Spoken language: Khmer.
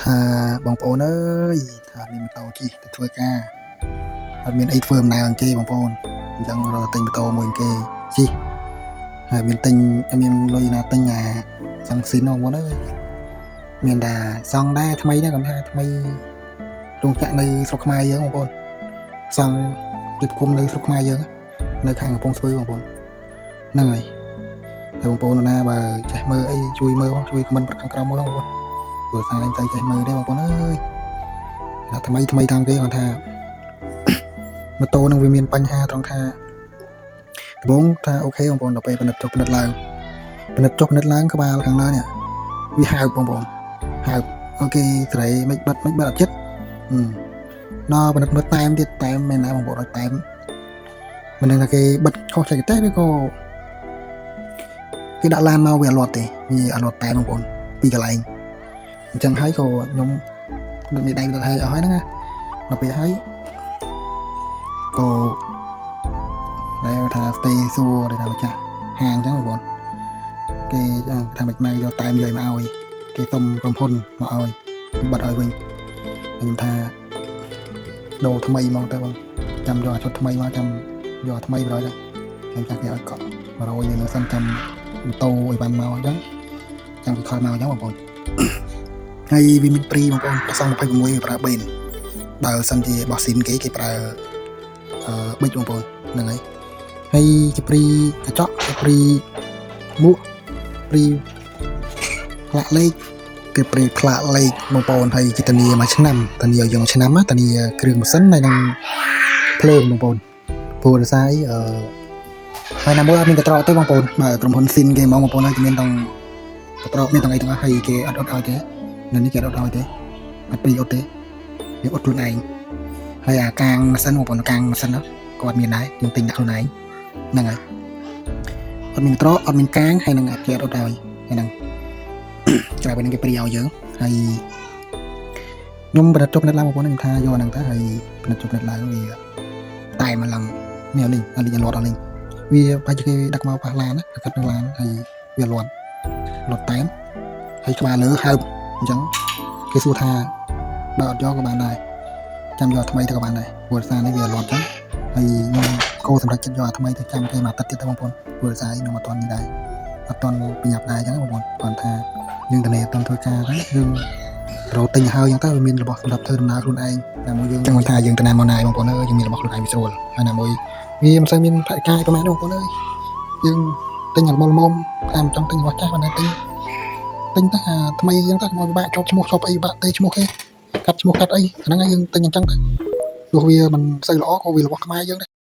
ថាបងប្អូនអើយថាមានម៉ូតូជិះទៅធ្វើការអត់មានអីធ្វើដំណើរអង្គគេបងប្អូនអញ្ចឹងរកទិញម៉ូតូមួយអង្គគេជិះហើយមានទិញមានលុយណាទិញសង់ស៊ីនបងប្អូនអើយមានតែសង់ដែរថ្មីដែរគាត់ថាថ្មីរោងចក្រនៅស្រុកខ្មែរយើងបងប្អូនសង់ទីគុំនៅស្រុកខ្មែរយើងនៅខាងកំពង់ស្ពឺបងប្អូនហ្នឹងហើយតែបងប្អូនណាបើចេះមើលអីជួយមើលជួយខមមិនខាងក្រោមមកបងប្អូនព្រោះថាតែចេះមើលទេបងប្អូនអើយថាថ្មីតាមគេគាត់ថាម៉ូតូនឹងវាមានបញ្ហាត្រង់ថាដំបូងថាអូខេបងប្អូនដល់ពេលពិនិត្យចុះពិនិត្យឡើងក្បាលខាងលើនេះវាហើបបងប្អូនហើបអូខេស្រីមិនបាត់អត់ចិត្តដល់ពិនិត្យមើលតែមទៀតតែមមែនណាបងប្អូនឲ្យតែមមិនដឹងថាគេបិទខុសចេះទេឬក៏គេដាក់ឡានមកវាអត់លាត់ទេវាអត់លាត់តែបងប្អូនពីកន្លែងអញ្ចឹងហើយក៏ខ្ញុំមានដៃទៅឲ្យហ្នឹងណាដល់ពេលហើយក៏ដែលថាស្ទេសួរដែលថាម្ចាស់ហាងអញ្ចឹងបងប្អូនគេថាមិនមកយកតែមយកមកឲ្យគេសុំក្រុមហ៊ុនមកឲ្យបាត់ឲ្យវិញខ្ញុំថាដូរថ្មីមកទៅបងចាំយកឈុតថ្មីមកចាំយកថ្មីបរយខ្ញុំចាស់គេឲ្យកក់100នៅសិនចាំម៉ូតូឲ្យបានមកអញ្ចឹងចាំគេខលមកអញ្ចឹងបងប្អូនហើយវាមានព្រីបងប្អូនប្រសង26វាប្រើបេនបើសិនជាបោះស៊ីនគេប្រើប៊ិចបងប្អូនហ្នឹងហើយជាព្រីកញ្ចក់ព្រីមួកព្រីផ្លាកលេខគេព្រីផ្លាកលេខបងប្អូនហើយជាធានាមួយឆ្នាំធានាយើងឆ្នាំណាធានាគ្រឿងម៉ាស៊ីនហើយនឹងភ្លើងបងប្អូនព្រោះដោយសារហើយណាមួយអត់មានកត្រកទេបងប្អូនបើក្រុមហ៊ុនស៊ីនគេមកបងប្អូនហើយមានទាំងកត្រកមានទាំងអីទាំងអស់ហើយគេអត់ឲ្យទេនៅនេះគេអត់ឲ្យទេអត់ព្រីអត់ទេវាអត់ខ្លួនឯងហើយអាកាងម៉ាស៊ីនបងប្អូនកាងម៉ាស៊ីនគាត់មានដែរយើងទិញដាក់ខ្លួនឯងហ្នឹងហើយអត់មានត្រកអត់មានកាងហើយនឹងគេអត់ឲ្យហើយហ្នឹងក្រៅពីនឹងគេព្រីឲ្យយើងហើយខ្ញុំប្រឌិតជប់នៅឡើងបងប្អូនខ្ញុំថាយកហ្នឹងទៅហើយប្រឌិតជប់នៅឡើងវាតែមកឡើងនេះនេះអត់លាត់អត់នេះវាប្រហែលជាគេដឹកមកប៉ះឡានណាកាត់នៅឡានហើយវាលាត់តែមហើយក្បាលលើហើបអញ្ចឹងគេសួរថាបើអត់យកក៏បានដែរចាំយកថ្មីទៅក៏បានដែរព្រោះសារនេះវាលាត់អញ្ចឹងហើយខ្ញុំគោសម្រាប់ចិត្តយកថ្មីទៅចាំគេមកទឹកទៀតទៅបងប្អូនព្រោះសារខ្ញុំអត់ទាន់នេះដែរអត់ទាន់ប្រញាប់ដែរអញ្ចឹងបងប្អូនគាត់ថាយើងទៅអត់ធ្វើការហ្នឹងយើងរកទិញហើយអញ្ចឹងទៅវាមានរបស់សម្រាប់ធ្វើដំណើរខ្លួនឯងតែមួយយើងចឹងថាយើងទៅណាមកណាបងប្អូនអើយយើងមានរបស់ខ្លួនឯងវាស្រួលហើយណាមួយវាមិនសូវមានផាកកាយប្រហែលបងប្អូនអើយយើងទិញរបស់ល្មមតាមចង់ទិញរបស់ចាស់បានតែទិញទៅថ្មីអញ្ចឹងទៅមកពិបាកជាប់ឈ្មោះជាប់អីបាក់ទេឈ្មោះគេកាត់ឈ្មោះកាត់អីអាហ្នឹងយើងទិញអញ្ចឹងទៅទោះវាមិនសូវល្អក៏វារបស់ខ្មែរយើងដែរ